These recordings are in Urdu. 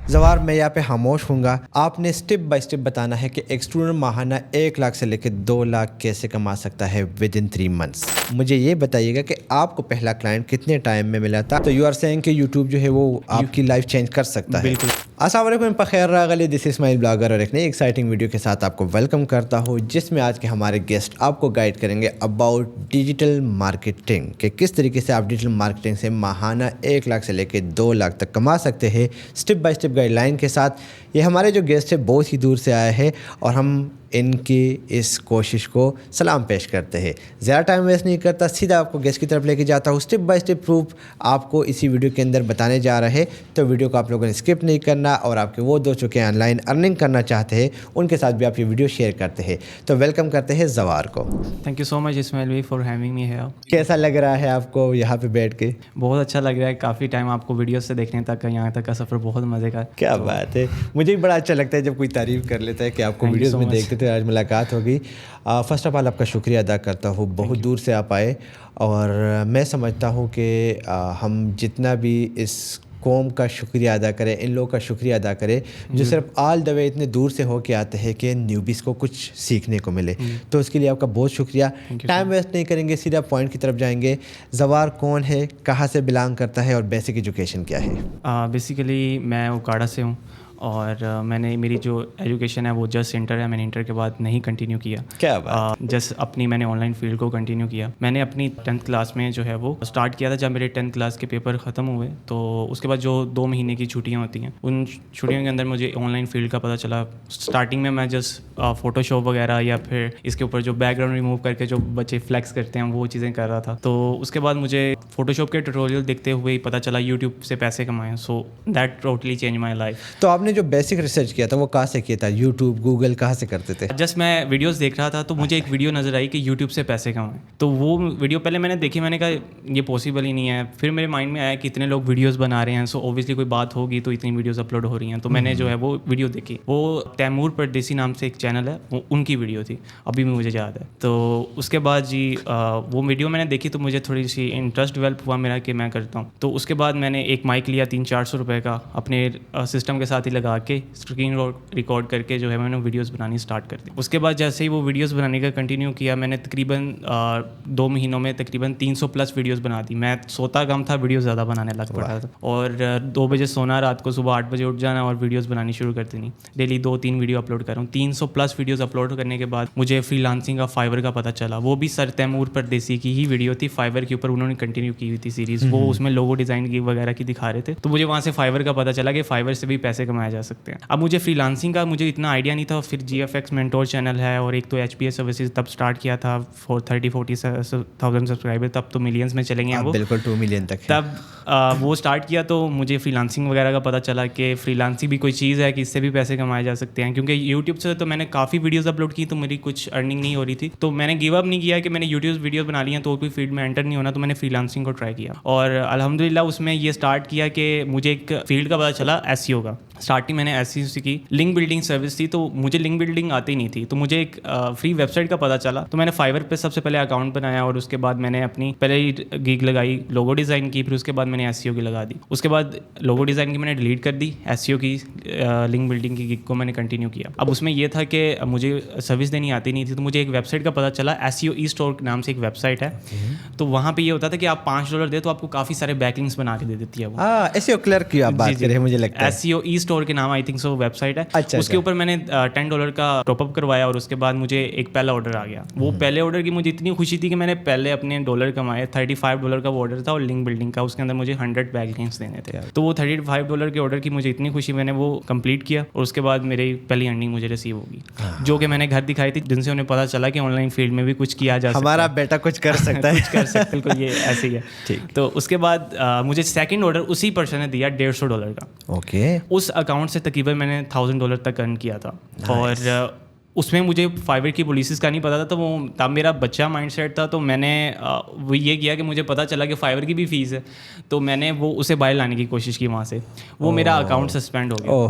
زوار میں یہاں پہ خاموش ہوں گا. آپ نے اسٹیپ بائی اسٹیپ بتانا ہے کہ ایک اسٹوڈنٹ ماہانہ 1 لاکھ سے لے کے 2 لاکھ کیسے کما سکتا ہے ود ان 3 months. مجھے یہ بتائیے گا کہ آپ کو پہلا کلائنٹ کتنے ٹائم میں ملا تھا. تو یو آر سیئنگ کہ یوٹیوب جو ہے وہ آپ کی لائف چینج کر سکتا ہے. بالکل. السلام علیکم، بخیر راغلی. دس از اسماعیل بلاگر اور ایک نئی ایکسائٹنگ ویڈیو کے ساتھ آپ کو ویلکم کرتا ہوں، جس میں آج کے ہمارے گیسٹ آپ کو گائیڈ کریں گے اباؤٹ ڈیجیٹل مارکیٹنگ، کہ کس طریقے سے آپ ڈیجیٹل مارکیٹنگ سے ماہانہ 1 لاکھ سے لے کے 2 لاکھ تک کما سکتے ہیں، step by step guide line کے ساتھ. یہ ہمارے جو گیسٹ ہے بہت ہی دور سے آئے ہیں اور ہم ان کی اس کوشش کو سلام پیش کرتے ہیں. زیادہ ٹائم ویسٹ نہیں کرتا، سیدھا آپ کو گیسٹ کی طرف لے کے جاتا ہوں. اسٹیپ بائی اسٹیپ پروف آپ کو اسی ویڈیو کے اندر بتانے جا رہے ہیں، تو ویڈیو کو آپ لوگوں نے اسکپ نہیں کرنا. اور آپ کے وہ دوست جو کہ آن لائن ارننگ کرنا چاہتے ہیں ان کے ساتھ بھی آپ یہ ویڈیو شیئر کرتے ہیں. تو ویلکم کرتے ہیں زوار کو. تھینک یو سو مچ اسماعیل بھائی فار ہیونگ می ہیئر. کیسا لگ رہا ہے آپ کو یہاں پہ بیٹھ کے؟ بہت اچھا لگ رہا ہے. کافی ٹائم آپ کو ویڈیوز سے دیکھنے تک یہاں تک کا سفر بہت مزے کا. کیا بات ہے، مجھے بھی بڑا اچھا لگتا ہے جب کوئی تعریف کر لیتا ہے کہ آپ کو ویڈیوز میں دیکھتے تھے. آج ملاقات ہوگی. فرسٹ آف آل آپ کا شکریہ ادا کرتا ہوں، بہت دور سے آپ آئے. اور میں سمجھتا ہوں کہ ہم جتنا بھی اس قوم کا شکریہ ادا کریں، ان لوگوں کا شکریہ ادا کریں جو صرف آل دا وے اتنے دور سے ہو کے آتے ہیں کہ نیوبیز کو کچھ سیکھنے کو ملے. تو اس کے لیے آپ کا بہت شکریہ. ٹائم ویسٹ نہیں کریں گے، سیدھا پوائنٹ کی طرف جائیں گے. زوار کون ہے، کہاں سے بلانگ کرتا ہے اور بیسک ایجوکیشن کیا ہے؟ بیسیکلی میں اوکاڑا سے ہوں اور میں نے میری جو ایجوکیشن ہے وہ جسٹ انٹر ہے. میں نے انٹر کے بعد نہیں کنٹینیو کیا. کیا بات؟ جسٹ اپنی میں نے آن لائن فیلڈ کو کنٹینیو کیا. میں نے اپنی 10th کلاس میں جو ہے وہ اسٹارٹ کیا تھا. جب میرے 10th کلاس کے پیپر ختم ہوئے تو اس کے بعد جو 2 مہینے کی چھٹیاں ہوتی ہیں، ان چھٹیوں کے اندر مجھے آن لائن فیلڈ کا پتہ چلا. اسٹارٹنگ میں جسٹ فوٹو شاپ وغیرہ یا پھر اس کے اوپر جو بیک گراؤنڈ ریموو کر کے جو بچے فلیکس کرتے ہیں وہ چیزیں کر رہا تھا. تو اس کے بعد مجھے فوٹو شاپ کے ٹیوٹوریل دیکھتے ہوئے پتہ چلا یوٹیوب سے پیسے کمائیں. So that totally change my life. تو آپ نے جو بیسک ریسرچ کیا تھا وہ کہاں سے کیا تھا؟ یوٹیوب، گوگل، کہاں سے کرتے تھے؟ جسٹ میں ویڈیوز دیکھ رہا تھا تو مجھے ایک ویڈیو نظر آئی کہ یوٹیوب سے پیسے کمائیں. تو وہ ویڈیو پہلے میں نے دیکھی، میں نے کہا یہ پاسبل ہی نہیں ہے. پھر میرے مائنڈ میں آیا کہ اتنے لوگ ویڈیوز بنا رہے ہیں، سو اوبیسلی کوئی بات ہوگی تو اتنی ویڈیوز اپلوڈ ہو رہی ہیں. تو میں نے جو ہے وہ ویڈیو دیکھی. وہ تیمور پردیسی نام سے ایک چینل ہے، وہ ان کی ویڈیو تھی، ابھی بھی مجھے یاد ہے. تو اس کے بعد جی وہ ویڈیو میں نے دیکھی تو مجھے تھوڑی سی انٹرسٹ ڈیولپ ہوا میرا کہ میں کرتا ہوں. تو اس کے بعد میں نے ایک مائک لیا 300-400 روپے کا، اپنے سسٹم کے ساتھ ہی لگا کے اسکرین ریکارڈ کر کے جو ہے میں نے ویڈیوز بنانی اسٹارٹ کر دی. اس کے بعد جیسے ہی وہ ویڈیوز بنانے کا کنٹینیو کیا، میں نے تقریباً 2 مہینوں میں تقریباً 300+ ویڈیوز بنا دی. میں سوتا کم تھا، ویڈیوز زیادہ بنانے لگ پڑا تھا. اور 2 بجے سونا، رات کو صبح 8 بجے اٹھ جانا اور ویڈیوز بنانی شروع کر دینی. ڈیلی 2-3 ویڈیو اپلوڈ کر رہا ہوں. 300+ ویڈیوز اپلوڈ کرنے کے بعد مجھے فری لانسنگ کا فائور کا پتہ چلا. وہ بھی سر تیمور پردیسی کی ہی ویڈیو تھی، فائور کے اوپر انہوں نے کنٹینیو کی ہوئی تھی سیریز. وہ اس میں لوگو ڈیزائن کی وغیرہ کی دکھا رہے تھے. تو مجھے وہاں سے فائور کا پتہ چلا کہ فائور سے بھی پیسے کمائے جا سکتے ہیں. اب مجھے فری لانسنگ کا مجھے اتنا آئیڈیا نہیں تھا. پھر GFX مینٹور چینل ہے اور ایک تو HPS سروسز تب اسٹارٹ کیا تھا 30-40,000 سبسکرائبر. تب تو ملینس میں چلیں گے وہ، بالکل 2 ملین تک. تب وہ اسٹارٹ کیا تو مجھے فری لانسنگ وغیرہ کا پتہ چلا کہ فری لانسنگ بھی کوئی چیز ہے کہ اس سے بھی پیسے کمائے جا سکتے ہیں. کیونکہ یوٹیوب سے تو میں نے کافی ویڈیوز اپلوڈ کی تو میری کچھ ارننگ نہیں ہو رہی تھی. تو میں نے گیو اپ نہیں کیا کہ میں نے یوٹیوب ویڈیوز بنا لی ہیں تو کوئی فیلڈ میں انٹر نہیں ہونا. تو میں نے فری لانسنگ کو ٹرائی کیا اور الحمدللہ اس میں یہ اسٹارٹ کیا کہ مجھے ایک فیلڈ کا پتہ چلا SEO کا. اسٹارٹنگ میں نے SEO سیکھی. لنک بلڈنگ سروس تھی تو مجھے لنک بلڈنگ آتی نہیں تھی. تو مجھے ایک فری ویب سائٹ کا پتہ چلا تو میں نے فائور پہ سب سے پہلے اکاؤنٹ بنایا اور اس کے بعد میں نے اپنی پہلے ہی گیگ لگائی، لوگو ڈیزائن کی. پھر اس کے بعد میں نے SEO کی لگا دی. اس کے بعد لوگو ڈیزائن کی میں نے ڈیلیٹ کر دی، SEO کی لنک بلڈنگ کی گیگ کو میں نے کنٹینیو کیا. اب اس میں یہ تھا کہ مجھے سروس دینی آتی نہیں تھی. تو مجھے ایک ویب سائٹ کا پتہ چلا، SEO اسٹور نام سے ایک ویب سائٹ ہے. تو وہاں پہ یہ ہوتا تھا کہ آپ $5 دے تو آپ کو کافی سارے بیک لنکس بنا کے دے دیتی ہے وہ. SEO کلرک کی آپ بات کر رہے ہیں مجھے لگتا ہے. SEO اسٹور کے نام I think so website ہے. اس کے اوپر میں نے $10 کا ٹاپ اپ کروایا اور اس کے بعد مجھے ایک پہلا آرڈر آ گیا. وہ پہلے آرڈر کی مجھے اتنی خوشی تھی کہ میں نے پہلے اپنے ڈالر کمائے. $35 کا وہ آرڈر تھا اور لنک بلڈنگ کا. اس کے اندر مجھے 100 بیک لنکس دینے تھے. تو وہ $35 کے آرڈر کی مجھے اتنی خوشی، میں نے وہ کمپلیٹ کیا اور اس کے بعد میری پہلی ارننگ مجھے ریسیو ہوگی جو کہ میں نے گھر دکھائی تھی، جن سے انہیں پتہ چلا کہ آن لائن فیلڈ میں بھی کچھ کیا جا سکتا ہے. ہمارا بیٹا کچھ کر سکتا ہے. کچھ کر سکتا ہے. بالکل یہ ایسے ہی ہے. تو اس کے بعد مجھے سیکنڈ آرڈر اسی پرسن نے دیا $150 کا. اوکے. اس اکاؤنٹ سے تقریباً میں نے $1000 تک ارن کیا تھا. اور اس میں مجھے فائور کی پالیسیز کا نہیں پتا تھا. تو وہ تب میرا بچہ مائنڈ سیٹ تھا. تو میں نے وہ یہ کیا کہ مجھے پتہ چلا کہ فائور کی بھی فیس ہے. تو میں نے وہ اسے باہر لانے کی کوشش کی وہاں سے. وہ میرا اکاؤنٹ سسپینڈ ہو گیا.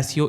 SEO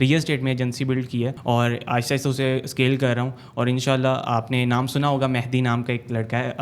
ریئل اسٹیٹ میں ایجنسی بلڈ کی ہے اور آہستہ آہستہ اسے اسکیل کر رہا ہوں. اور انشاءاللہ آپ نے نام سنا ہوگا, مہدی نام کا ایک لڑکا ہے,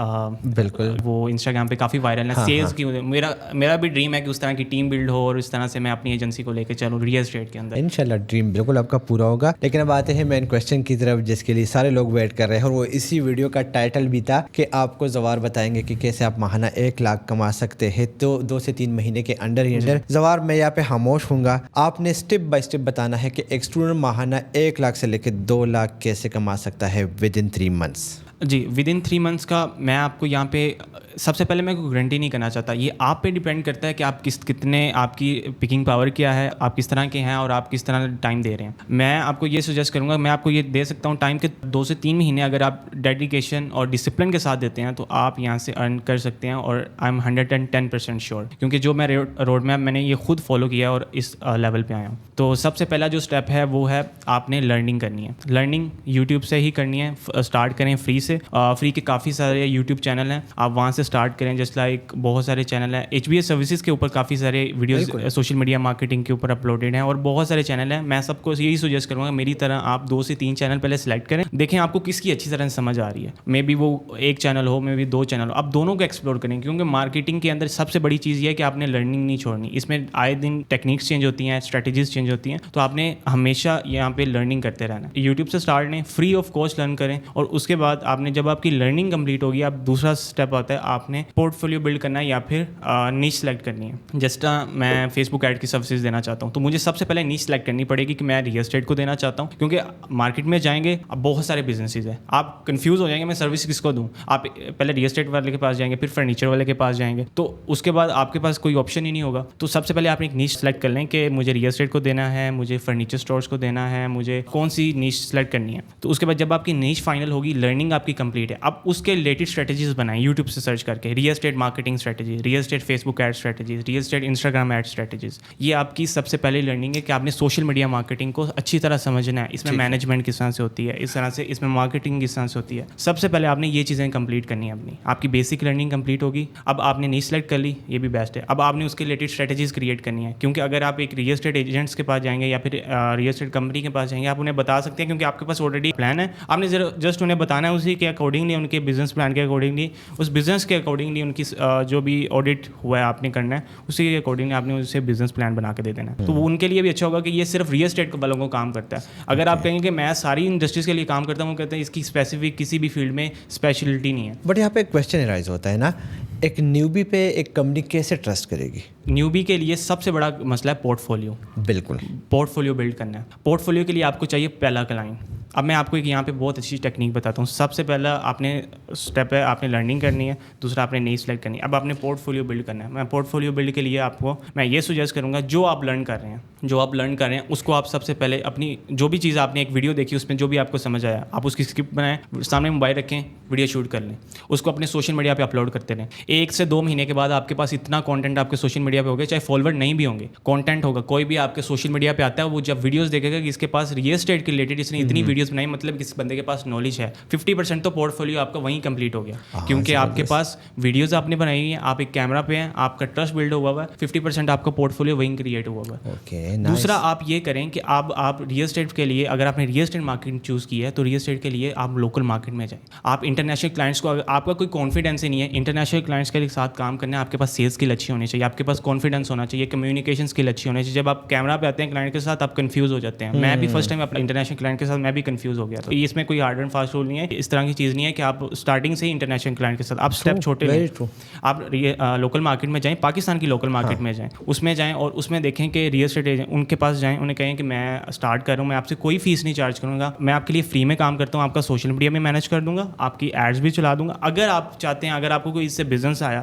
بالکل, وہ انسٹاگرام پہ کافی وائرل ہے سیلز کی. میرا بھی ڈریم ہے کہ اس طرح کی ٹیم بلڈ ہو اور اس طرح سے میں اپنی ایجنسی کو لے کے چلوں ریئل اسٹیٹ کے اندر. انشاءاللہ ڈریم بالکل آپ کا پورا ہوگا. لیکن اب آتے ہیں مین کویشچن کی طرف جس کے لیے سارے لوگ ویٹ کر رہے ہیں, اور وہ اسی ویڈیو کا ٹائٹل بھی تھا کہ آپ کو زوار بتائیں گے کہ کیسے آپ ماہانہ 1 لاکھ کما سکتے ہیں. تو 2 سے 3 مہینے کے انڈر ہی انڈر زوار میں یہاں پہ خاموش ہوں گا, آپ نے اسٹیپ بائی اسٹیپ بتانا ہے کہ ایک اسٹوڈنٹ ماہانہ 1 لاکھ سے لے کے 2 لاکھ کیسے کما سکتا ہے ود ان 3 منتھس. جی, ود ان 3 منتھس کا میں آپ کو یہاں پہ سب سے پہلے میں کوئی گارنٹی نہیں کرنا چاہتا. یہ آپ پہ ڈیپینڈ کرتا ہے کہ آپ کتنے آپ کی پکنگ پاور کیا ہے, آپ کس طرح کے ہیں اور آپ کس طرح ٹائم دے رہے ہیں. میں آپ کو یہ سجیسٹ کروں گا, میں آپ کو یہ دے سکتا ہوں ٹائم کے 2 سے 3 مہینے اگر آپ ڈیڈیکیشن اور ڈسپلن کے ساتھ دیتے ہیں تو آپ یہاں سے ارن کر سکتے ہیں. اور آئی ایم 110% شیور, کیونکہ جو میں روڈ میپ میں نے یہ خود فالو کیا اور اس لیول پہ آیا ہوں. تو سب سے پہلا جو اسٹیپ ہے وہ ہے آپ نے لرننگ کرنی ہے. لرننگ یوٹیوب سے ہی کرنی ہے. اسٹارٹ کریں فری سے. فری کے کافی سارے یوٹیوب چینل ہیں, آپ وہاں سے اسٹارٹ کریں. جس لائک بہت سارے چینل ہیں, HBS سروسز کے اوپر کافی سارے ویڈیوز سوشل میڈیا مارکیٹنگ کے اوپر اپلوڈیڈ ہیں اور بہت سارے چینل ہیں. میں سب کو یہی سجیسٹ کروں گا میری طرح آپ 2 سے 3 چینل پہلے سلیکٹ کریں, دیکھیں آپ کو کس کی اچھی طرح سمجھ آ رہی ہے. مے بی وہ ایک چینل ہو, مے بی 2 چینل ہو, آپ دونوں کو ایکسپلور کریں. کیونکہ مارکیٹنگ کے اندر سب سے بڑی چیز یہ ہے کہ آپ نے لرننگ نہیں چھوڑنی. اس میں آئے دن ٹیکنیکس چینج ہوتی ہیں, اسٹریٹجیز چینج ہوتی ہیں, تو آپ نے ہمیشہ یہاں پہ لرننگ کرتے رہنا. یوٹیوب سے اسٹارٹ لیں, فری آف کاسٹ لرن کریں. اور اس کے بعد آپ نے جب آپ کی لرننگ کمپلیٹ ہوگی, آپ دوسرا اسٹیپ آتا ہے آپ نے پورٹ فولیو بلڈ کرنا ہے یا پھر نیچ سلیکٹ کرنی ہے. جس طرح میں فیس بک ایڈ کی سروسز دینا چاہتا ہوں تو مجھے سب سے پہلے نیچ سلیکٹ کرنی پڑے گی کہ میں ریئل اسٹیٹ کو دینا چاہتا ہوں. کیونکہ مارکیٹ میں جائیں گے, اب بہت سارے بزنسز ہیں, آپ کنفیوز ہو جائیں گے میں سروس کس کو دوں. آپ پہلے ریئل اسٹیٹ والے کے پاس جائیں گے, پھر فرنیچر والے کے پاس جائیں گے, تو اس کے بعد آپ کے پاس کوئی آپشن ہی نہیں ہوگا. تو سب سے پہلے آپ نے ایک نیچ سلیکٹ کر لیں کہ مجھے ریئل اسٹیٹ کو دینا ہے, مجھے فرنیچر اسٹورس کو دینا ہے, مجھے کون سی نیچ سلیکٹ کرنی ہے. تو اس کے بعد جب آپ کی نیچ فائنل ہوگی, لرننگ آپ کی کمپلیٹ ہے, اب اس کے ریلیٹڈ اسٹریٹجیز بنائیں یوٹیوب سے سرچ کر کے. Real estate marketing strategy, real estate Facebook ad strategies, real estate Instagram ad strategies. یہ آپ کی سب سے پہلے لرننگ ہے کہ آپ نے سوشل میڈیا مارکیٹنگ کو اچھی طرح سمجھنا ہے. اس میں مینجمنٹ کس طرح سے ہوتی ہے, اس طرح سے اس میں مارکیٹنگ کس طرح سے ہوتی ہے. سب سے پہلے آپ نے یہ چیزیں کمپلیٹ کرنی ہے اپنی. آپ کی بیسک لرننگ کمپلیٹ ہوگی. اب آپ نے نیچ سلیکٹ کر لی, یہ بھی بیسٹ ہے. اب آپ نے اس کے ریلیٹڈ اسٹریٹجیز کریٹ کرنی ہے. کیونکہ اگر آپ ایک ریئل اسٹیٹ ایجنٹس کے پاس جائیں گے یا پھر ریئل اسٹیٹ کمپنی کے پاس جائیں گے, آپ انہیں بتا سکتے ہیں کیونکہ آپ کے پاس آلریڈی پلان ہے. آپ نے جسٹ انہیں بتانا ہے اسی کے اکارڈنگلی, ان کے بزنس پلان کے اکارڈنگلی, اس بزنس کے اکارڈنگلی ان کی جو بھی آڈٹ ہوا ہے آپ نے کرنا ہے اسی کے اکارڈنگلی آپ نے اسے بزنس پلان بنا کے دے دینا ہے. تو وہ ان کے لیے بھی اچھا ہوگا کہ یہ صرف ریئل اسٹیٹ والوں کو کام کرتا ہے. اگر آپ کہیں گے میں ساری انڈسٹریز کے لیے کام کرتا ہوں, کہتے ہیں اس کی اسپیسیفک کسی بھی فیلڈ میں اسپیشلٹی نہیں ہے. بٹ یہاں پہ ایک کویشچن رائز ہوتا ہے نا, ایک نیوبی پہ ایک کمپنی کیسے ٹرسٹ کرے گی؟ نیوبی کے لیے سب سے بڑا مسئلہ ہے پورٹ فولیو. بالکل, پورٹ فولیو بلڈ کرنا ہے. پورٹ فولیو کے لیے آپ کو چاہیے پہلا کلائنٹ. اب میں آپ کو ایک یہاں پہ بہت اچھی ٹیکنیک بتاتا ہوں. سب سے پہلا آپ نے اسٹیپ ہے, آپ نے لرننگ کرنی ہے. دوسرا آپ نے نیچ سلیکٹ کرنی ہے. اب آپ نے پورٹ فولیو بلڈ کرنا ہے. میں پورٹ فولیو بلڈ کے لیے آپ کو میں یہ سجیسٹ کروں گا, جو آپ لرن کر رہے ہیں اس کو آپ سب سے پہلے اپنی جو بھی چیز آپ نے ایک ویڈیو دیکھی اس میں جو بھی آپ کو سمجھ آیا, آپ اس کی اسکرپٹ بنائیں, سامنے موبائل رکھیں, ویڈیو شوٹ کر لیں, اس کو اپنے سوشل میڈیا پہ اپلوڈ کرتے رہیں. 1 سے 2 مہینے کے بعد آپ کے پاس اتنا کانٹینٹ آپ کے سوشل میڈیا پہ ہوگا, چاہے فالوور نہیں بھی ہوں گے, کانٹینٹ ہوگا. کوئی بھی آپ کے سوشل میڈیا پہ آتا ہے, وہ جب ویڈیوز دیکھے گا کہ اس کے پاس ریئل اسٹیٹ کے ریلیٹڈ اس نے اتنی ویڈیوز بنائی, مطلب اس بندے کے پاس نالج ہے. 50% تو پورٹ فولیو آپ کا وہیں کمپلیٹ ہو گیا, کیونکہ آپ کے پاس ویڈیوز آپ نے بنائی ہوئی ہیں, آپ ایک کیمرہ پہ ہیں, آپ کا ٹرسٹ بلڈ ہوا ہوا ہے. 50% آپ کا پورٹ فولیو وہیں کریٹ ہوا ہوا ہے. دوسرا آپ یہ کریں کہ آپ ریئل اسٹیٹ کے لیے, اگر آپ نے ریئل اسٹیٹ مارکیٹ چوز کی ہے تو ریئل اسٹیٹ کے لیے آپ لوکل مارکیٹ میں جائیں. آپ انٹرنیشنل کلائنٹس کو, آپ کا کوئی کانفیڈینس ہی نہیں ہے انٹرنیشنل کلائنٹس کے ساتھ کام کرنا ہے, آپ کے پاس سیلس اسکل اچھی ہونی چاہیے, آپ کے پاس کانفیڈینس ہونا چاہیے, کمیونیکیشن اسکل اچھی ہونی چاہیے. جب آپ کیمرہ پہ آتے ہیں کلائنٹ کے ساتھ آپ کنفیوز ہو جاتے ہیں. میں بھی فرسٹ ٹائم اپنے انٹرنیشنل کلائنٹ کے ساتھ میں بھی کنفیوز ہو گیا. تو اس میں کوئی ہارڈ اینڈ فاسٹ رول نہیں ہے, اس طرح کی چیز نہیں ہے کہ آپ اسٹارٹنگ سے ہی انٹرنیشنل کلائنٹ کے ساتھ آپ اسٹیپ چھوٹے لیں. آپ لوکل مارکیٹ میں جائیں, پاکستان کی لوکل مارکیٹ میں جائیں, اس میں جائیں اور اس میں دیکھیں کہ ریئل اسٹیٹ ایجنٹ ان کے پاس جائیں, انہیں کہیں کہ میں اسٹارٹ کر رہا ہوں, میں آپ سے کوئی فیس نہیں چارج کروں گا, میں آپ کے لیے فری میں کام کرتا ہوں, آپ کا سوشل میڈیا میں مینیج کر دوں گا, آپ کی ایڈس بھی چلا دوں گا. اگر آپ چاہتے ہیں, اگر آپ کو کوئی اس سے بزنس آیا,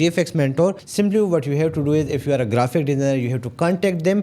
GFX Mentor, simply what you have to do is if you are a graphic designer you have to contact them,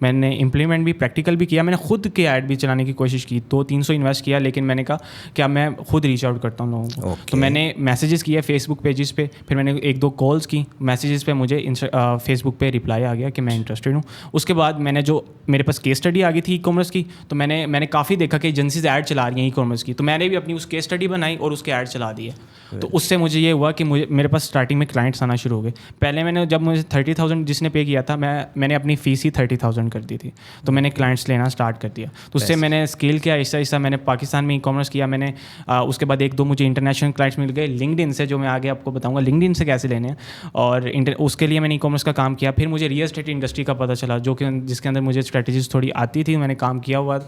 میں نے امپلیمنٹ بھی پریکٹیکل بھی کیا, میں نے خود کے ایڈ بھی چلانے کی کوشش کی, 200-300 انویسٹ کیا, لیکن میں نے کہا کیا میں خود ریچ آؤٹ کرتا ہوں لوگوں کو. تو میں نے میسیجز کیا فیس بک پیجز پہ, پھر میں نے 1-2 کالس کی, میسیجز پہ مجھے فیس بک پہ رپلائی آ گیا کہ میں انٹرسٹیڈ ہوں. اس کے بعد میں نے جو میرے پاس کیس اسٹڈی آ گئی تھی ای کامرس کی, تو میں نے کافی دیکھا کہ ایجنسیز ایڈ چلا رہی ہیں ای کامرس کی, تو میں نے بھی اپنی اس کیس اسٹڈی بنائی اور اس کے ایڈ چلا دیے. تو اس سے مجھے یہ ہوا کہ میرے پاس اسٹارٹنگ میں کلائنٹس آنا شروع ہو گئے. پہلے میں نے جب مجھے 30,000 جس نے پے کیا تھا, میں نے اپنی فیس ہی 30,000 کر دی تھی, تو میں نے کلائنٹس لینا اسٹارٹ کر دیا. تو اس سے میں نے اسکیل کیا آہستہ آہستہ. میں نے پاکستان میں ای کامرس کیا, میں نے اس کے بعد 1-2 مجھے انٹرنیشنل کلائنٹس مل گئے لنکڈ ان سے, جو میں آگے آپ کو بتاؤں گا لنکڈ ان سے کیسے لینے ہیں, اور اس کے لیے میں نے ای کامرس کا کام کیا. پھر مجھے ریئل اسٹیٹ انڈسٹری کا پتہ چلا, جس کے اندر مجھے اسٹریٹجیز تھوڑی آتی تھی, میں نے کام کیا ہوا,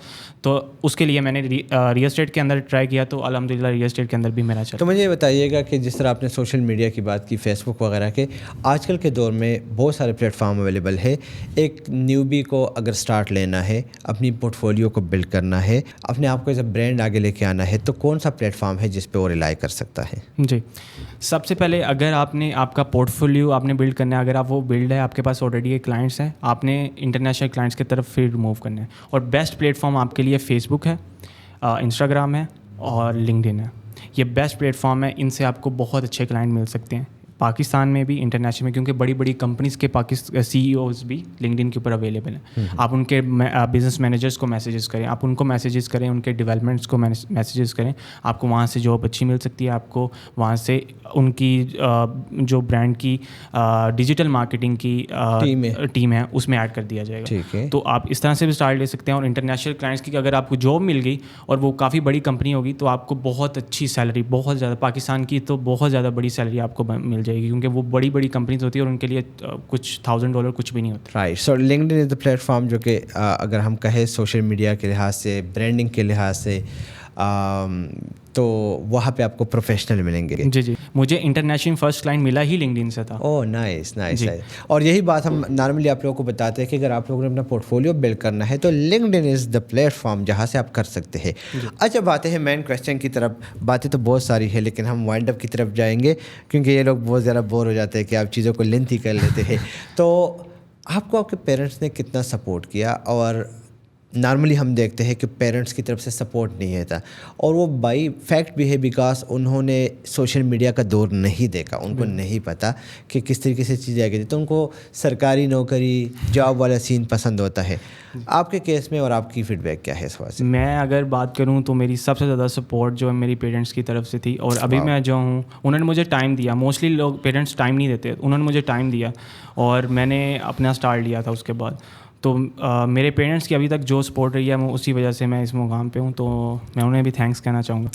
تو اس کے لیے میں نے ریئل اسٹیٹ کے اندر ٹرائی کیا, تو الحمدللہ ریئل اسٹیٹ کے اندر بھی میرا چلا. تو مجھے یہ بتائیے گا کہ جس طرح آپ نے سوشل میڈیا کی بات کی, فیس بک وغیرہ کے, آج کل کے دور میں بہت سارے پلیٹ فارم اویلیبل ہے. ایک نیوبی کو اگر سٹارٹ لینا ہے, اپنی پورٹ فولیو کو بلڈ کرنا ہے, اپنے آپ کو ایز اے برانڈ آگے لے کے آنا ہے, تو کون سا پلیٹ فارم ہے جس پہ وہ ریلائی کر سکتا ہے؟ جی, سب سے پہلے اگر آپ کا پورٹ فولیو آپ نے بلڈ کرنا ہے, اگر آپ وہ بلڈ ہے, آپ کے پاس آلریڈی ایک کلائنٹس ہیں, آپ نے انٹرنیشنل کلائنٹس کی طرف پھر موو کرنا ہے. اور بیسٹ پلیٹ فارم آپ کے لیے فیس بک ہے, انسٹاگرام ہے اور لنکڈ ان ہے. یہ بیسٹ پلیٹ فارم ہے, ان سے آپ کو بہت اچھے کلائنٹ مل سکتے ہیں پاکستان میں بھی, انٹرنیشنل میں, کیونکہ بڑی بڑی کمپنیز کے سی ای اوز بھی لنکڈ ان کے اوپر اویلیبل ہیں. آپ ان کے بزنس مینیجرس کو میسیجز کریں, آپ ان کو میسیجز کریں, ان کے ڈیولپمنٹس کو میسیجز کریں, آپ کو وہاں سے جاب اچھی مل سکتی ہے. آپ کو وہاں سے ان کی جو برانڈ کی ڈیجیٹل مارکیٹنگ کی ٹیم ہے اس میں ایڈ کر دیا جائے گا. تو آپ اس طرح سے بھی اسٹارٹ لے سکتے ہیں. اور انٹرنیشنل کلائنٹس کی اگر آپ کو جاب مل گئی اور وہ کافی بڑی کمپنی ہوگی, تو آپ کو بہت اچھی سیلری, بہت زیادہ, پاکستان کی تو بہت زیادہ بڑی سیلری آپ کو مل جائے گی, کیونکہ وہ بڑی بڑی کمپنیز ہوتی ہیں اور ان کے لیے کچھ $1,000 کچھ بھی نہیں ہوتا. Right. So linked in is the plate form جو کہ اگر ہم کہیں سوشل میڈیا کے لحاظ سے, برانڈنگ کے لحاظ سے, تو وہاں پہ آپ کو پروفیشنل ملیں گے. جی, مجھے انٹرنیشنل فرسٹ کلائنٹ ملا ہی لنکڈ ان سے تھا. اوہ نائس. اور یہی بات ہم نارملی آپ لوگوں کو بتاتے ہیں کہ اگر آپ لوگوں نے اپنا پورٹ فولیو بلڈ کرنا ہے تو linked in is the plate form جہاں سے آپ کر سکتے ہیں. اچھا, باتیں ہیں مین کویسچن کی طرف. باتیں تو بہت ساری ہیں, لیکن ہم وائنڈ اپ کی طرف جائیں گے, کیونکہ یہ لوگ بہت زیادہ بور ہو جاتے ہیں کہ آپ چیزوں کو لینتھی کر لیتے ہیں. تو آپ کو آپ کے پیرنٹس نے کتنا سپورٹ کیا؟ اور نارملی ہم دیکھتے ہیں کہ پیرنٹس کی طرف سے سپورٹ نہیں ہوتا, اور وہ بائی فیکٹ بھی ہے, بیکاز انہوں نے سوشل میڈیا کا دور نہیں دیکھا, ان کو نہیں پتہ کہ کس طریقے سے چیزیں آگے, تو ان کو سرکاری نوکری, جاب والا سین پسند ہوتا ہے. آپ کے کیس میں اور آپ کی فیڈ بیک کیا ہے اس وجہ سے؟ میں اگر بات کروں تو میری سب سے زیادہ سپورٹ جو ہے میری پیرنٹس کی طرف سے تھی. اور ابھی میں جو ہوں, انہوں نے مجھے ٹائم دیا. موسٹلی لوگ پیرنٹس ٹائم نہیں دیتے, انہوں نے مجھے ٹائم دیا اور میں نے اپنا اسٹارٹ لیا تھا اس کے بعد. تو میرے پیرنٹس کی ابھی تک جو سپورٹ رہی ہے, وہ اسی وجہ سے میں اس مقام پہ ہوں, تو میں انہیں بھی تھینکس کہنا چاہوں گا.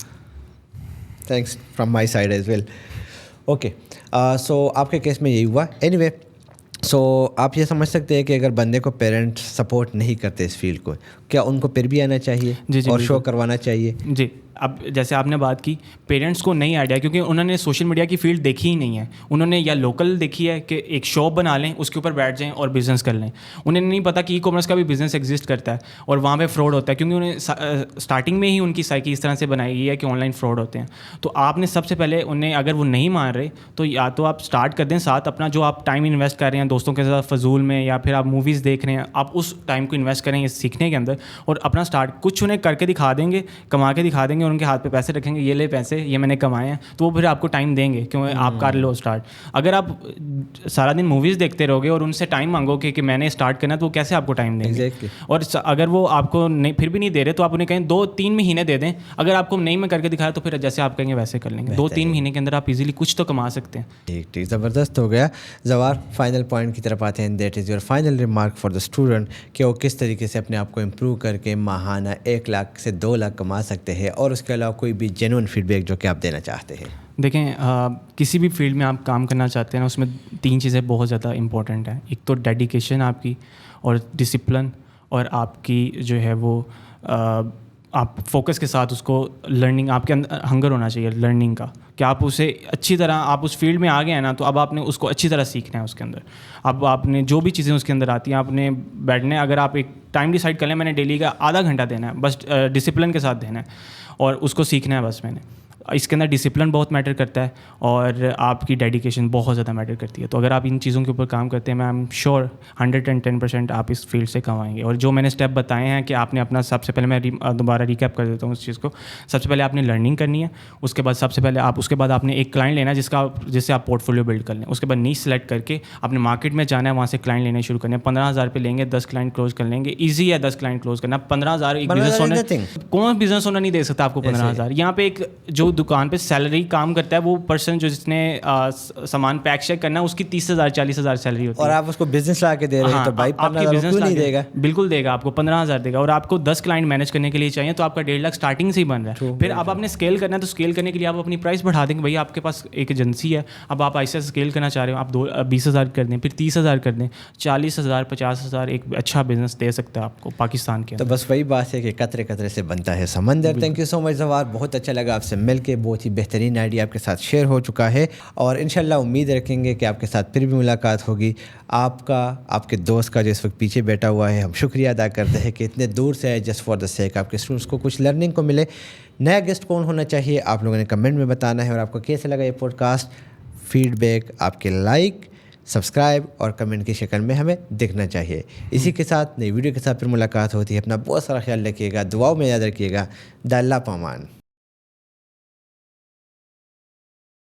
Thanks from my side as well. Okay, so آپ کے کیس میں یہی ہوا. اینی وے, سو آپ یہ سمجھ سکتے ہیں کہ اگر بندے کو پیرنٹ سپورٹ نہیں کرتے اس فیلڈ کو, کیا ان کو پھر بھی آنا چاہیے اور شو کروانا چاہیے؟ جی, اب جیسے آپ نے بات کی, پیرنٹس کو نہیں آئیڈیا, کیونکہ انہوں نے سوشل میڈیا کی فیلڈ دیکھی ہی نہیں ہے. انہوں نے یا لوکل دیکھی ہے کہ ایک شاپ بنا لیں, اس کے اوپر بیٹھ جائیں اور بزنس کر لیں. انہیں نہیں پتا کہ ای کامرس کا بھی بزنس ایگزسٹ کرتا ہے اور وہاں پہ فراڈ ہوتا ہے, کیونکہ انہیں اسٹارٹنگ میں ہی ان کی سائیکی اس طرح سے بنائی گئی ہے کہ آن لائن فراڈ ہوتے ہیں. تو آپ نے سب سے پہلے انہیں, اگر وہ نہیں مان رہے, تو یا تو آپ اسٹارٹ کر دیں ساتھ اپنا جو آپ ٹائم انویسٹ کر رہے ہیں دوستوں کے ساتھ فضول میں, یا پھر آپ موویز دیکھ رہے ہیں, آپ اس ٹائم کو انویسٹ کریں اس سیکھنے کے اندر, اور اپنا اسٹارٹ کچھ انہیں کر کے دکھا دیں گے, کما کے دکھا دیں گے, اور ان کے ہاتھ پہ پیسے رکھیں گے, یہ لے پیسے, یہ میں نے کمائے ہیں, تو وہ پھر آپ کو ٹائم دیں گے کیونکہ آپ کر لو اسٹارٹ. اگر آپ سارا دن موویز دیکھتے رہو گے اور ان سے ٹائم مانگو کہ میں نے اسٹارٹ کرنا, تو وہ کیسے آپ کو ٹائم دیں گے؟ اور اگر وہ آپ کو نہیں, پھر بھی نہیں دے رہے, تو آپ انہیں کہیں 2-3 مہینے دے دیں. اگر آپ کو نہیں میں کر کے دکھایا, تو پھر جیسے آپ کہیں گے ویسے کر لیں گے. 2-3 مہینے کے اندر آپ ایزیلی کچھ تو کما سکتے ہیں. ٹھیک, زبردست ہو گیا. زوار, فائنل پوائنٹ کی طرف آتے ہیں. That is your final remark for the student, کہ وہ کس طریقے سے اپنے آپ کو امپروو کر کے ماہانہ 1 لاکھ سے 2 لاکھ کما سکتے ہیں, اور اس کے علاوہ کوئی بھی جینوئن فیڈ بیک جو کہ آپ دینا چاہتے ہیں. دیکھیں, کسی بھی فیلڈ میں آپ کام کرنا چاہتے ہیں نا, اس میں 3 چیزیں بہت زیادہ امپورٹنٹ ہیں. ایک تو ڈیڈیکیشن آپ کی, اور ڈسپلن, اور آپ کی جو ہے وہ آپ فوکس کے ساتھ اس کو لرننگ, آپ کے اندر ہنگر ہونا چاہیے لرننگ کا, کہ آپ اسے اچھی طرح, آپ اس فیلڈ میں آ گئے ہیں نا, تو اب آپ نے اس کو اچھی طرح سیکھنا ہے اس کے اندر. اب آپ نے جو بھی چیزیں اس کے اندر آتی ہیں, آپ نے بیٹھنے, اگر آپ ایک ٹائم ڈیسائڈ کر لیں, میں نے ڈیلی کا آدھا گھنٹہ دینا ہے, بس ڈسپلن کے ساتھ دینا ہے, اور اس کو سیکھنا ہے بس. میں نے اس کے اندر ڈسپلن بہت میٹر کرتا ہے اور آپ کی ڈیڈیکیشن بہت زیادہ میٹر کرتی ہے. تو اگر آپ ان چیزوں کے اوپر کام کرتے ہیں, میں ایم شیور 110% آپ اس فیلڈ سے کمائیں گے. اور جو میں نے اسٹیپ بتائے ہیں کہ آپ نے اپنا, سب سے پہلے میں دوبارہ ریکیپ کر دیتا ہوں اس چیز کو. سب سے پہلے آپ نے لرننگ کرنی ہے, اس کے بعد سب سے پہلے اس کے بعد آپ نے ایک کلائنٹ لینا ہے جس سے آپ پورٹ فولیو بلڈ کر لیں. اس کے بعد نیچ سلیکٹ کر کے اپنے مارکیٹ میں جانا ہے, وہاں سے کلائنٹ لینے شروع کرنے ہیں. 15,000 پہ لیں گے, 10 کلائنٹ کلوز کر لیں گے. ایزی ہے 10 کلائنٹ کلوز کرنا. 15,000 ایک بزنس اونر, کون بزنس اونر نہیں دے سکتا آپ کو 15,000. یہاں پہ ایک جو دکان پہ سیلری کام کرتا ہے وہ پرسن جو جس نے سامان پیک شیک کرنا ہے, اس کی 30,000 40,000 سیلری ہوتی ہے. اور آپ اس کو بزنس لا کے دے رہے ہیں تو بھائی 15,000 کیوں نہیں دے گا؟ بالکل دے گا, آپ کو 15,000 دے گا. اور آپ کو 10 کلائنٹ مینیج کرنے کے لیے چاہیے تو آپ کا 1.5 لاکھ اسٹارٹنگ سے ہی بن رہا ہے. پھر اب آپ نے اسکیل کرنا ہے تو اسکیل کرنے کے لیے آپ اپنی پرائس بڑھا دیں گے. بھائی آپ کے پاس ایک ایجنسی ہے, اب آپ ایسے اسکیل کرنا چاہ رہے ہو, آپ 20,000 کر دیں, پھر 30,000 کر دیں, 40,000 50,000 ایک اچھا بزنس دے سکتا ہے آپ کو پاکستان کے. تو بس وہی بات ہے کہ قطرے قطرے سے بنتا ہے سمندر. تھینک یو سو مچ زوار, بہت اچھا لگا آپ سے مل کے. بہت ہی بہترین آئیڈیا آپ کے ساتھ شیئر ہو چکا ہے اور انشاءاللہ امید رکھیں گے کہ آپ کے ساتھ پھر بھی ملاقات ہوگی. آپ کے دوست کا جو اس وقت پیچھے بیٹھا ہوا ہے, ہم شکریہ ادا کرتے ہیں کہ اتنے دور سے ہے جسٹ فار دا سیک آپ کے اسٹوڈنٹس کو کچھ لرننگ کو ملے. نیا گیسٹ کون ہونا چاہیے آپ لوگوں نے کمنٹ میں بتانا ہے. اور آپ کو کیسے لگا یہ پوڈ کاسٹ, فیڈ بیک آپ کے لائک, سبسکرائب اور کمنٹ کی شکل میں ہمیں دکھنا چاہیے. اسی کے ساتھ نئی ویڈیو کے ساتھ پھر ملاقات ہوتی ہے. اپنا بہت سارا خیال رکھیے گا, دعاؤں میں یاد رکھیے گا. دا اللہ پامان.